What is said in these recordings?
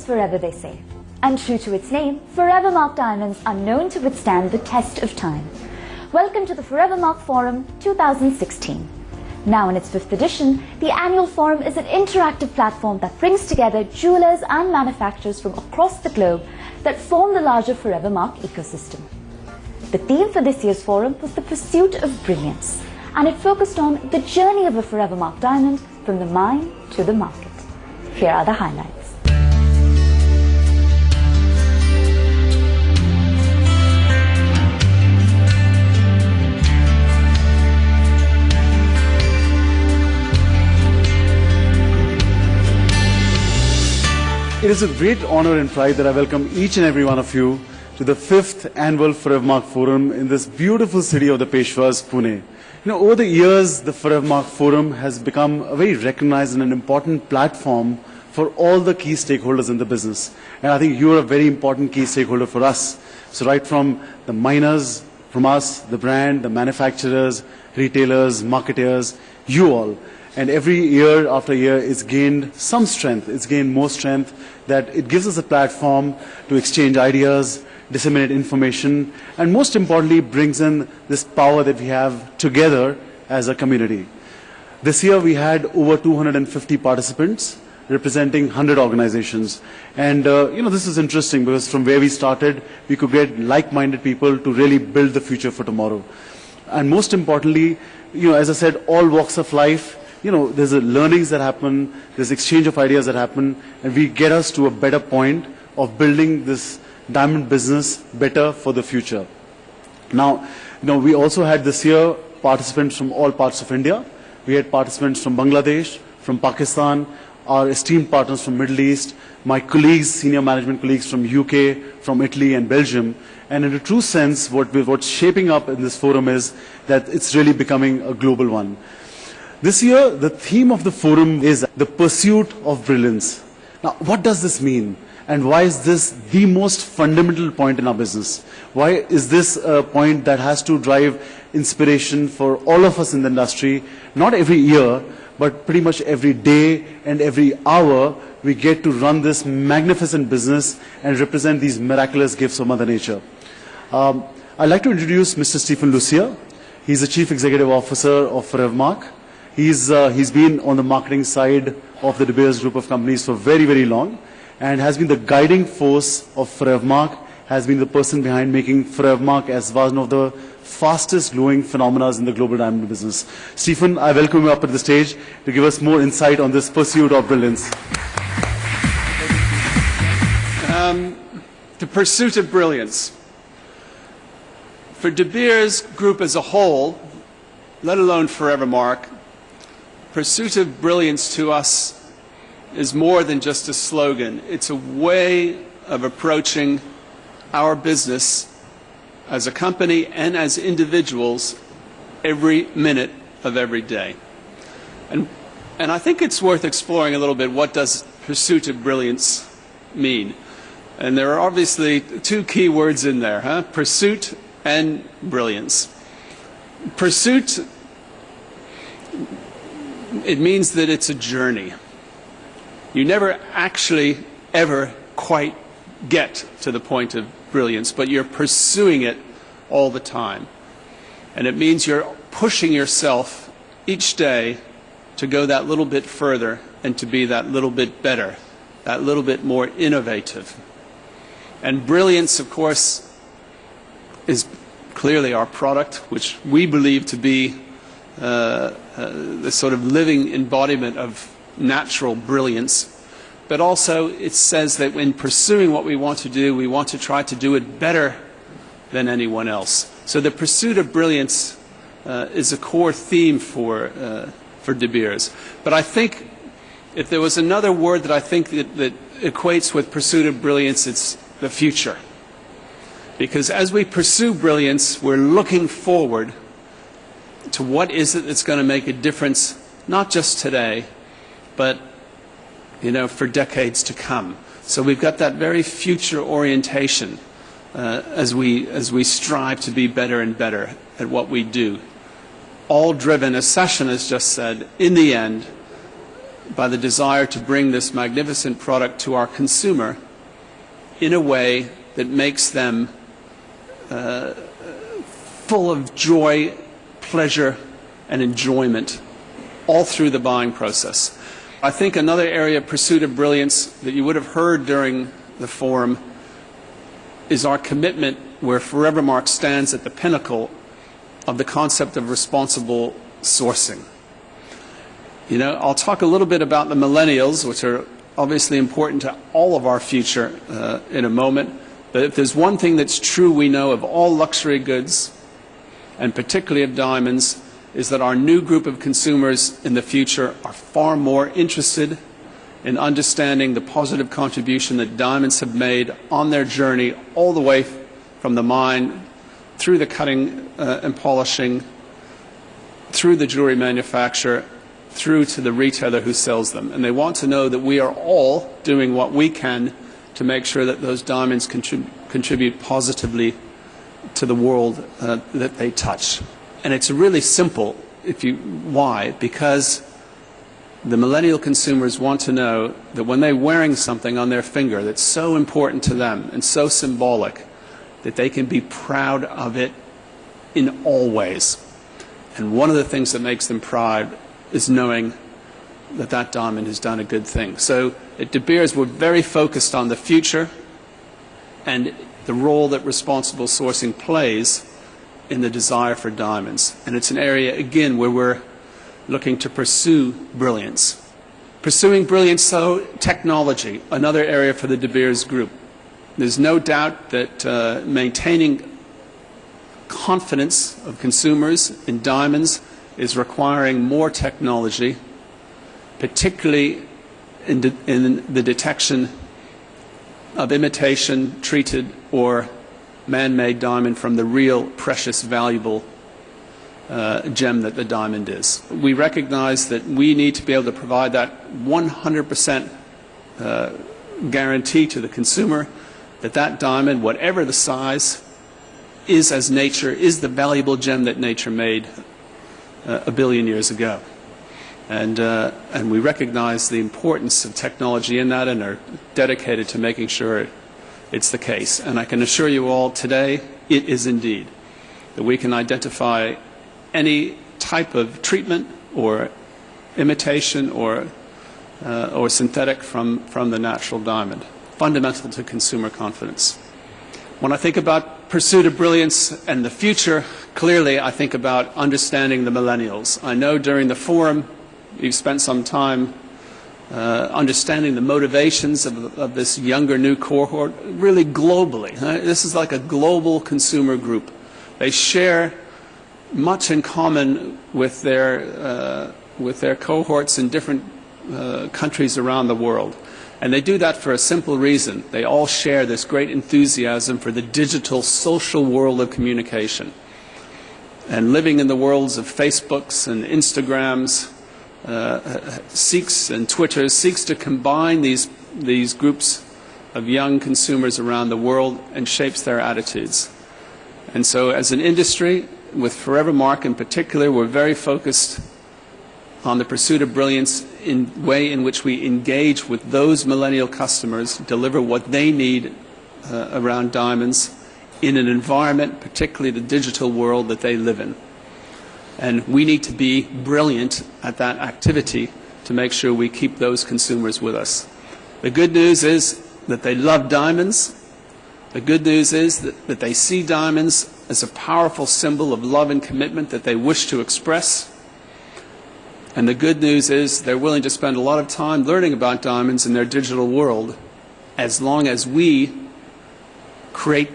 forever, they say. And true to its name, Forevermark diamonds are known to withstand the test of time. Welcome to the Forevermark Forum 2016. Now in its 5th edition, the annual forum is an interactive platform that brings together jewelers and manufacturers from across the globe that form the larger Forevermark ecosystem. The theme for this year's forum was the pursuit of brilliance, and it focused on the journey of a Forevermark diamond from the mine to the market. Here are the highlights. It is a great honor and pride that I welcome each and every one of you to the 5th annual Forevermark Forum in this beautiful city of the Peshwas, Pune. Over the years, the Forevermark Forum has become a very recognized and an important platform for all the key stakeholders in the business. And I think you are a very important key stakeholder for us. So right from the miners, from us, the brand, the manufacturers, retailers, marketers, you all. And every year after year, it's gained some strength. It's gained more strength that it gives us a platform to exchange ideas, disseminate information, and most importantly, brings in this power that we have together as a community. This year, we had over 250 participants representing 100 organizations. And, this is interesting because from where we started, we could get like-minded people to really build the future for tomorrow. And most importantly, as I said, all walks of life, there's learnings that happen, there's exchange of ideas that happen, and we get us to a better point of building this diamond business better for the future. Now, we also had this year participants from all parts of India. We had participants from Bangladesh, from Pakistan, our esteemed partners from Middle East, my colleagues, senior management colleagues from UK, from Italy and Belgium. And in a true sense, what's shaping up in this forum is that it's really becoming a global one. This year, the theme of the forum is the pursuit of brilliance. Now, what does this mean? And why is this the most fundamental point in our business? Why is this a point that has to drive inspiration for all of us in the industry? Not every year, but pretty much every day and every hour, we get to run this magnificent business and represent these miraculous gifts of Mother Nature. I'd like to introduce Mr. Stephen Lucia. He's the Chief Executive Officer of Forevermark. He's been on the marketing side of the De Beers group of companies for very, very long and has been the guiding force of Forevermark, has been the person behind making Forevermark as one of the fastest growing phenomena in the global diamond business. Stephen, I welcome you up at the stage to give us more insight on this pursuit of brilliance. The pursuit of brilliance. For De Beers Group as a whole, let alone Forevermark, pursuit of brilliance to us is more than just a slogan. It's a way of approaching our business as a company and as individuals every minute of every day. And I think it's worth exploring a little bit, what does pursuit of brilliance mean? And there are obviously two key words in there, pursuit and brilliance. Pursuit, it means that it's a journey. You never actually ever quite get to the point of brilliance, but you're pursuing it all the time. And it means you're pushing yourself each day to go that little bit further and to be that little bit better, that little bit more innovative. And brilliance, of course, is clearly our product, which we believe to be the sort of living embodiment of natural brilliance. But also it says that in pursuing what we want to do, we want to try to do it better than anyone else. So the pursuit of brilliance is a core theme for De Beers. But I think if there was another word that I think that equates with pursuit of brilliance, it's the future. Because as we pursue brilliance, we're looking forward to what is it that's going to make a difference, not just today, but for decades to come. So we've got that very future orientation as we strive to be better and better at what we do. All driven, as Sachin has just said, in the end, by the desire to bring this magnificent product to our consumer in a way that makes them full of joy, pleasure, and enjoyment all through the buying process. I think another area of pursuit of brilliance that you would have heard during the forum is our commitment where Forevermark stands at the pinnacle of the concept of responsible sourcing. You know, I'll talk a little bit about the millennials, which are obviously important to all of our future in a moment. But if there's one thing that's true we know of all luxury goods, and particularly of diamonds, is that our new group of consumers in the future are far more interested in understanding the positive contribution that diamonds have made on their journey all the way from the mine, through the cutting and polishing, through the jewelry manufacturer, through to the retailer who sells them. And they want to know that we are all doing what we can to make sure that those diamonds contribute positively to the world that they touch. And it's really simple. Why? Because the millennial consumers want to know that when they're wearing something on their finger that's so important to them and so symbolic, that they can be proud of it in all ways. And one of the things that makes them proud is knowing that that diamond has done a good thing. So at De Beers, we're very focused on the future and the role that responsible sourcing plays in the desire for diamonds. And it's an area, again, where we're looking to pursue brilliance. Pursuing brilliance, so technology, another area for the De Beers group. There's no doubt that maintaining confidence of consumers in diamonds is requiring more technology, particularly in the detection of imitation, treated, or man-made diamond from the real, precious, valuable gem that the diamond is. We recognize that we need to be able to provide that 100% guarantee to the consumer that that diamond, whatever the size, is as nature, is the valuable gem that nature made a billion years ago. And we recognize the importance of technology in that and are dedicated to making sure it's the case. And I can assure you all today, it is indeed, that we can identify any type of treatment or imitation or synthetic from the natural diamond, fundamental to consumer confidence. When I think about pursuit of brilliance and the future, clearly I think about understanding the millennials. I know during the forum you've spent some time understanding the motivations of this younger new cohort, really globally. This is like a global consumer group. They share much in common with their cohorts in different countries around the world. And they do that for a simple reason. They all share this great enthusiasm for the digital social world of communication. And living in the worlds of Facebooks and Instagrams, seeks and Twitter seeks to combine these groups of young consumers around the world and shapes their attitudes. And so as an industry, with Forevermark in particular, we're very focused on the pursuit of brilliance in the way in which we engage with those millennial customers, deliver what they need around diamonds in an environment, particularly the digital world that they live in. And we need to be brilliant at that activity to make sure we keep those consumers with us. The good news is that they love diamonds. The good news is that they see diamonds as a powerful symbol of love and commitment that they wish to express. And the good news is they're willing to spend a lot of time learning about diamonds in their digital world as long as we create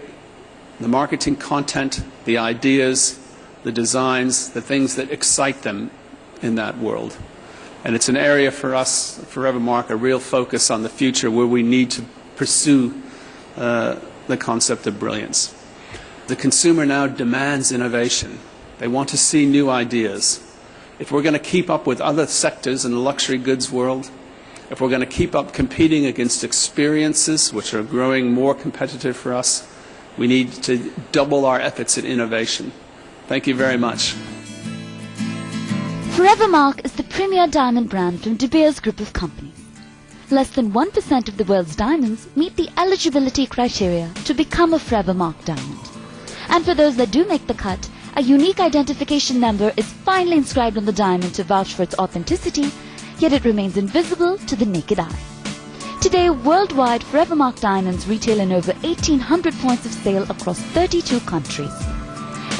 the marketing content, the ideas, the designs, the things that excite them in that world. And it's an area for us, Forevermark, a real focus on the future where we need to pursue the concept of brilliance. The consumer now demands innovation. They want to see new ideas. If we're going to keep up with other sectors in the luxury goods world, if we're going to keep up competing against experiences, which are growing more competitive for us, we need to double our efforts at innovation. Thank you very much. Forevermark is the premier diamond brand from De Beers Group of companies. Less than 1% of the world's diamonds meet the eligibility criteria to become a Forevermark diamond. And for those that do make the cut, a unique identification number is finally inscribed on the diamond to vouch for its authenticity, yet it remains invisible to the naked eye. Today, worldwide, Forevermark diamonds retail in over 1,800 points of sale across 32 countries.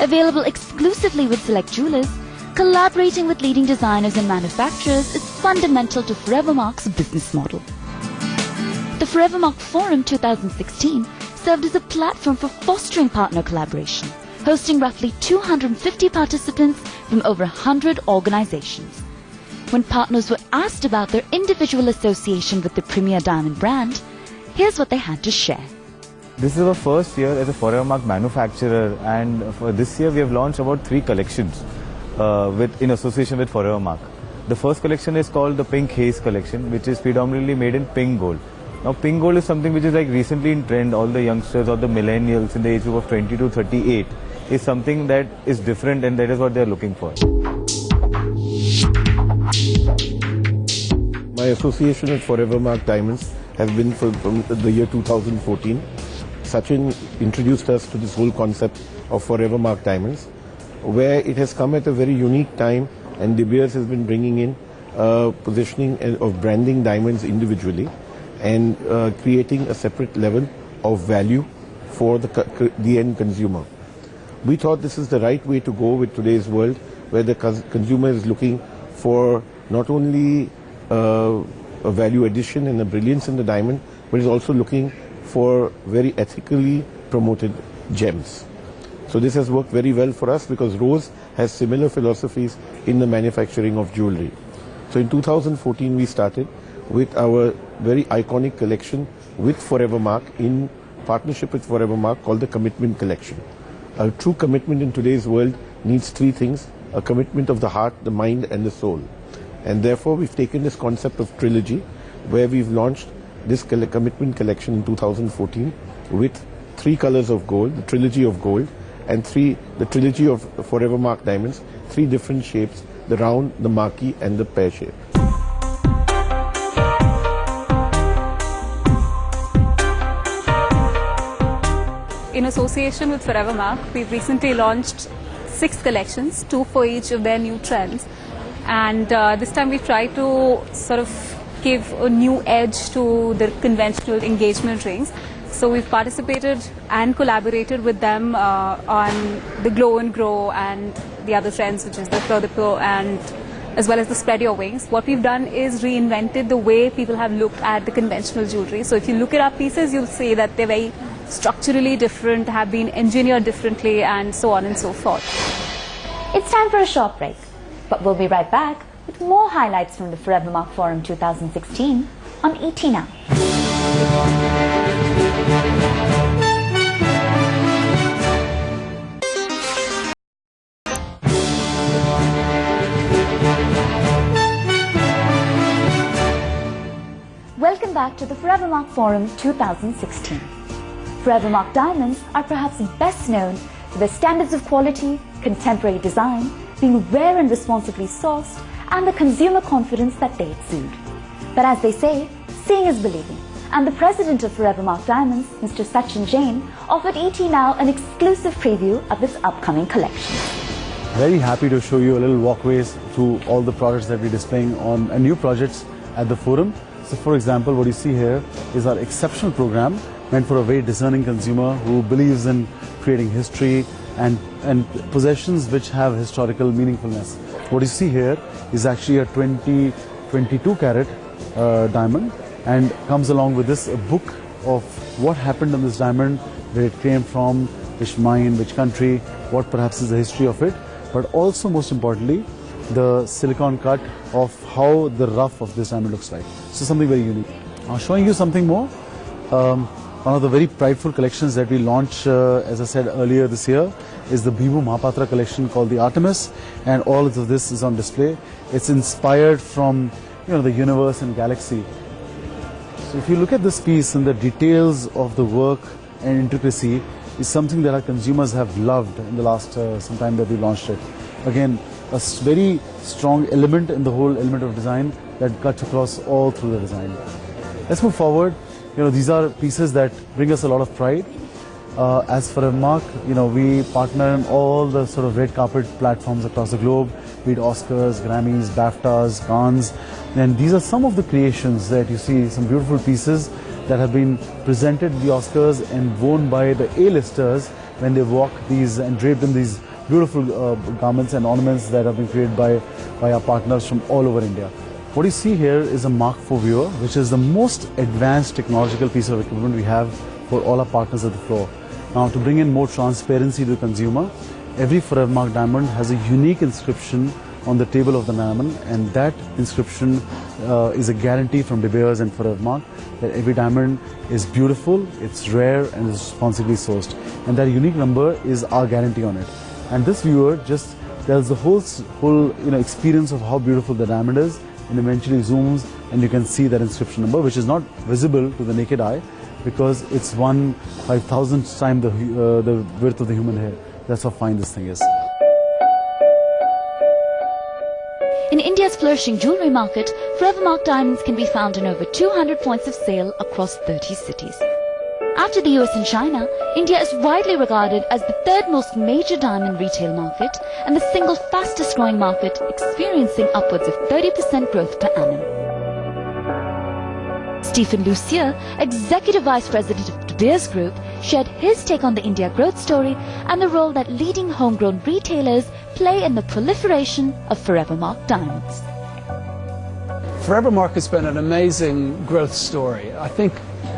Available exclusively with select jewelers, collaborating with leading designers and manufacturers is fundamental to Forevermark's business model. The Forevermark Forum 2016 served as a platform for fostering partner collaboration, hosting roughly 250 participants from over 100 organizations. When partners were asked about their individual association with the premier diamond brand, here's what they had to share. This is our first year as a Forevermark manufacturer, and for this year we have launched about 3 collections in association with Forevermark. The first collection is called the Pink Haze collection, which is predominantly made in pink gold. Now pink gold is something which is like recently in trend. All the youngsters or the millennials in the age group of 20 to 38 is something that is different, and that is what they are looking for. My association with Forevermark Diamonds has been from the year 2014. Sachin introduced us to this whole concept of Forevermark Diamonds, where it has come at a very unique time, and De Beers has been bringing in positioning of branding diamonds individually and creating a separate level of value for the end consumer. We thought this is the right way to go with today's world, where the consumer is looking for not only a value addition and a brilliance in the diamond, but is also looking for very ethically promoted gems. So this has worked very well for us because Rose has similar philosophies in the manufacturing of jewelry. So in 2014 we started with our very iconic collection with Forevermark in partnership with Forevermark called the Commitment Collection. A true commitment in today's world needs 3 things: a commitment of the heart, the mind and the soul. And therefore we've taken this concept of trilogy, where we've launched this commitment collection in 2014 with 3 colors of gold, the trilogy of gold, and the trilogy of Forevermark diamonds, 3 different shapes: the round, the marquee and the pear shape. In association with Forevermark, we've recently launched 6 collections, 2 for each of their new trends. And this time we try to sort of give a new edge to the conventional engagement rings. So we've participated and collaborated with them on the Glow and Grow and the other trends, which is the Pro and as well as the Spread Your Wings. What we've done is reinvented the way people have looked at the conventional jewelry. So if you look at our pieces, you'll see that they're very structurally different, have been engineered differently, and so on and so forth. It's time for a short break, but we'll be right back with more highlights from the Forevermark Forum 2016 on ET Now. Welcome back to the Forevermark Forum 2016. Forevermark diamonds are perhaps best known for their standards of quality, contemporary design, being rare and responsibly sourced, and the consumer confidence that they exude. But as they say, seeing is believing. And the president of Forevermark Diamonds, Mr. Sachin Jain, offered ET Now an exclusive preview of its upcoming collection. Very happy to show you a little walkways through all the products that we're displaying on new projects at the forum. So for example, what you see here is our exceptional program meant for a very discerning consumer who believes in creating history and possessions which have historical meaningfulness. What you see here is actually a 22 carat diamond, and comes along with this a book of what happened on this diamond, where it came from, which mine, which country, what perhaps is the history of it, but also most importantly the silicon cut of how the rough of this diamond looks like. So something very unique. Now showing you something more. One of the very prideful collections that we launched, as I said earlier this year, is the Bhimu Mahapatra collection called the Artemis, and all of this is on display. It's inspired from the universe and galaxy. So if you look at this piece, and the details of the work and intricacy is something that our consumers have loved in the last some time that we launched it. Again, very strong element in the whole element of design that cuts across all through the design. Let's move forward. These are pieces that bring us a lot of pride. As Forevermark, we partner in all the sort of red carpet platforms across the globe, be it Oscars, Grammys, BAFTAs, Cannes. And these are some of the creations that you see, some beautiful pieces that have been presented at the Oscars and worn by the A-listers when they walk these and draped in these beautiful garments and ornaments that have been created by our partners from all over India. What you see here is a Mark IV viewer, which is the most advanced technological piece of equipment we have for all our partners at the floor. Now, to bring in more transparency to the consumer, every Forevermark diamond has a unique inscription on the table of the diamond, and that inscription is a guarantee from De Beers and Forevermark that every diamond is beautiful, it's rare, and is responsibly sourced. And that unique number is our guarantee on it. And this viewer just tells the whole experience of how beautiful the diamond is, and eventually zooms, and you can see that inscription number, which is not visible to the naked eye, because it's 1/5000th time the width of the human hair. That's how fine this thing is. In India's flourishing jewellery market, Forevermark diamonds can be found in over 200 points of sale across 30 cities. After the US and China, India is widely regarded as the third most major diamond retail market and the single fastest growing market, experiencing upwards of 30% growth per annum. Stephen Lucier, Executive Vice President of De Beers Group, shared his take on the India growth story and the role that leading homegrown retailers play in the proliferation of Forevermark diamonds. Forevermark has been an amazing growth story. I think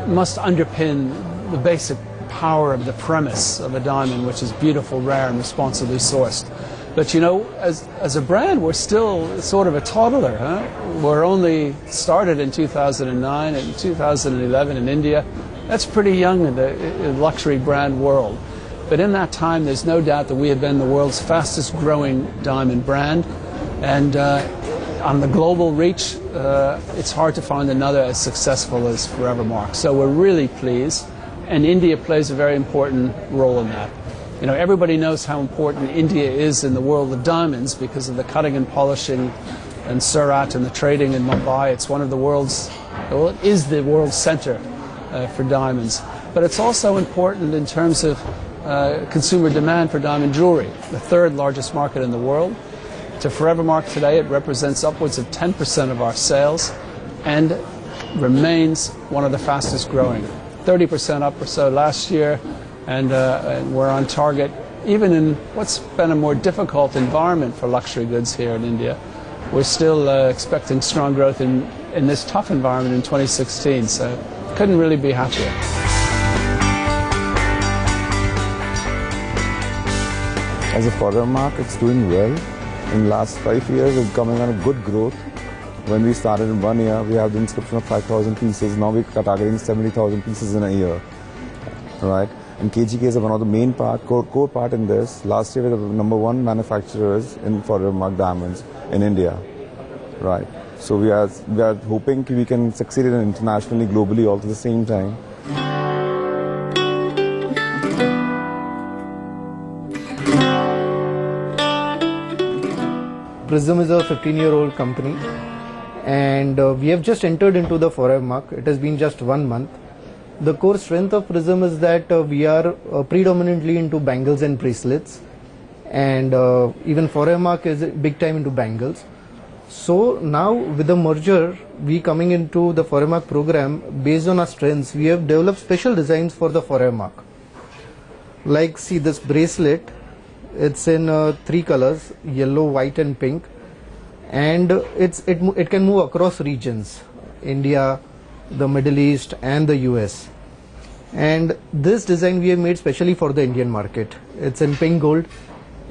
must underpin the basic power of the premise of a diamond, which is beautiful, rare, and responsibly sourced. But as a brand, we're still sort of a toddler. We're only started in 2009 and 2011 in India. That's pretty young in the luxury brand world. But in that time, there's no doubt that we have been the world's fastest growing diamond brand. And on the global reach, it's hard to find another as successful as Forevermark. So we're really pleased, and India plays a very important role in that. Everybody knows how important India is in the world of diamonds because of the cutting and polishing and Surat and the trading in Mumbai. It's one of the world's, well, it is the world center for diamonds. But it's also important in terms of consumer demand for diamond jewelry, the third largest market in the world. To Forevermark today, it represents upwards of 10% of our sales and remains one of the fastest growing. 30% up or so last year, and we're on target, even in what's been a more difficult environment for luxury goods here in India. We're still expecting strong growth in this tough environment in 2016, so couldn't really be happier. As a Forevermark, it's doing well. In the last 5 years, it's coming on a good growth. When we started in 1 year, we have the inscription of 5,000 pieces. Now we're targeting 70,000 pieces in a year, right? And KGK is one of the main core part in this. Last year, we were the #1 manufacturers in Forevermark diamonds in India, right? So we are hoping we can succeed internationally, globally, all at the same time. Prism is a 15-year-old company, and we have just entered into the Forevermark. It has been just 1 month. The core strength of Prism is that we are predominantly into bangles and bracelets, and even Forevermark is big time into bangles. So now with the merger, we coming into the Forevermark program, based on our strengths, we have developed special designs for the Forevermark. Like, see this bracelet, it's in 3 colors, yellow, white and pink, and it can move across regions, India, the Middle East and the US. And this design we have made specially for the Indian market. It's in pink gold,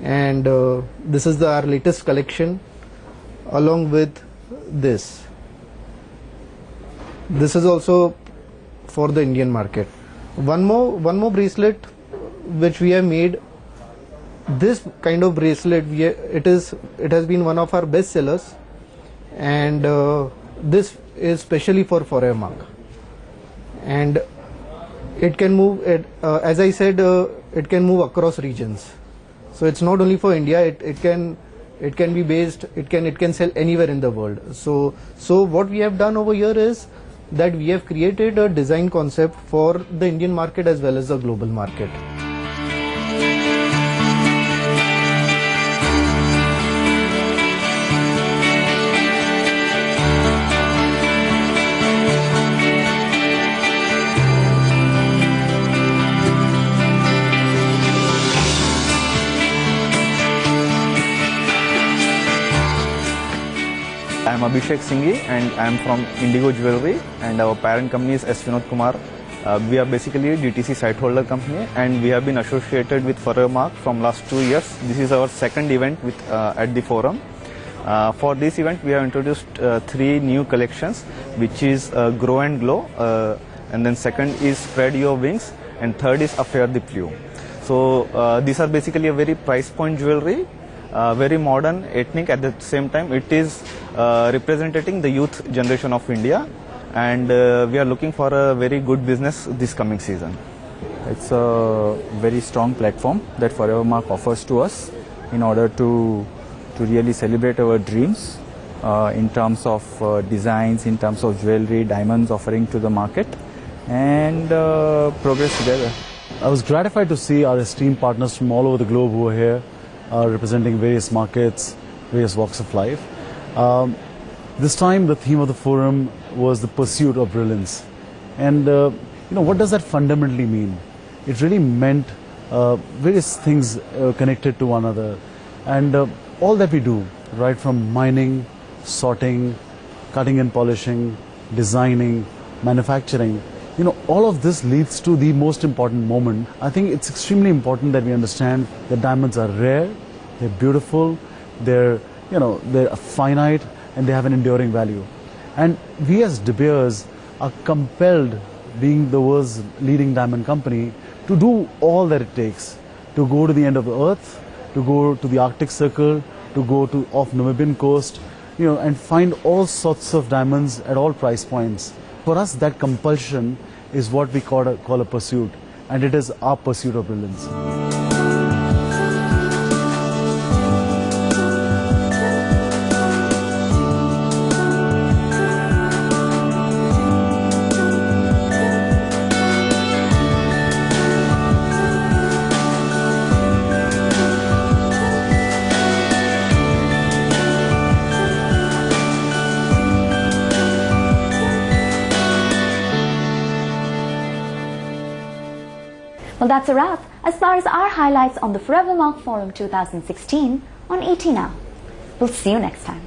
and this is our latest collection, along with this. This is also for the Indian market. One more bracelet which we have made. This kind of bracelet, it has been one of our best sellers, and this is specially for Forevermark, and it can move, as I said, it can move across regions. So it's not only for India, it can It can be based, it can sell anywhere in the world. So what we have done over here is that we have created a design concept for the Indian market as well as the global market. I am Abhishek Singhi and I am from Indigo Jewelry, and our parent company is S. Vinod Kumar. We are basically a DTC site holder company, and we have been associated with Forevermark from last 2 years. This is our second event at the forum. For this event we have introduced 3 new collections, which is Grow and Glow, and then second is Spread Your Wings, and third is Affair the Plume. So these are basically a very price point jewelry, very modern, ethnic. At the same time it is representing the youth generation of India, and we are looking for a very good business this coming season. It's a very strong platform that Forevermark offers to us in order to really celebrate our dreams in terms of designs, in terms of jewelry, diamonds offering to the market, and progress together. I was gratified to see our esteemed partners from all over the globe who are here representing various markets, various walks of life. This time the theme of the forum was the pursuit of brilliance. And what does that fundamentally mean? It really meant various things connected to one another. And all that we do, right from mining, sorting, cutting and polishing, designing, manufacturing, all of this leads to the most important moment. I think it's extremely important that we understand that diamonds are rare, they're beautiful, they're finite, and they have an enduring value. And we as De Beers are compelled, being the world's leading diamond company, to do all that it takes to go to the end of the earth, to go to the Arctic Circle, to go to off Namibian coast, and find all sorts of diamonds at all price points. For us, that compulsion is what we call a pursuit, and it is our pursuit of brilliance. Well, that's a wrap as far as our highlights on the Forevermark Forum 2016 on ET Now. We'll see you next time.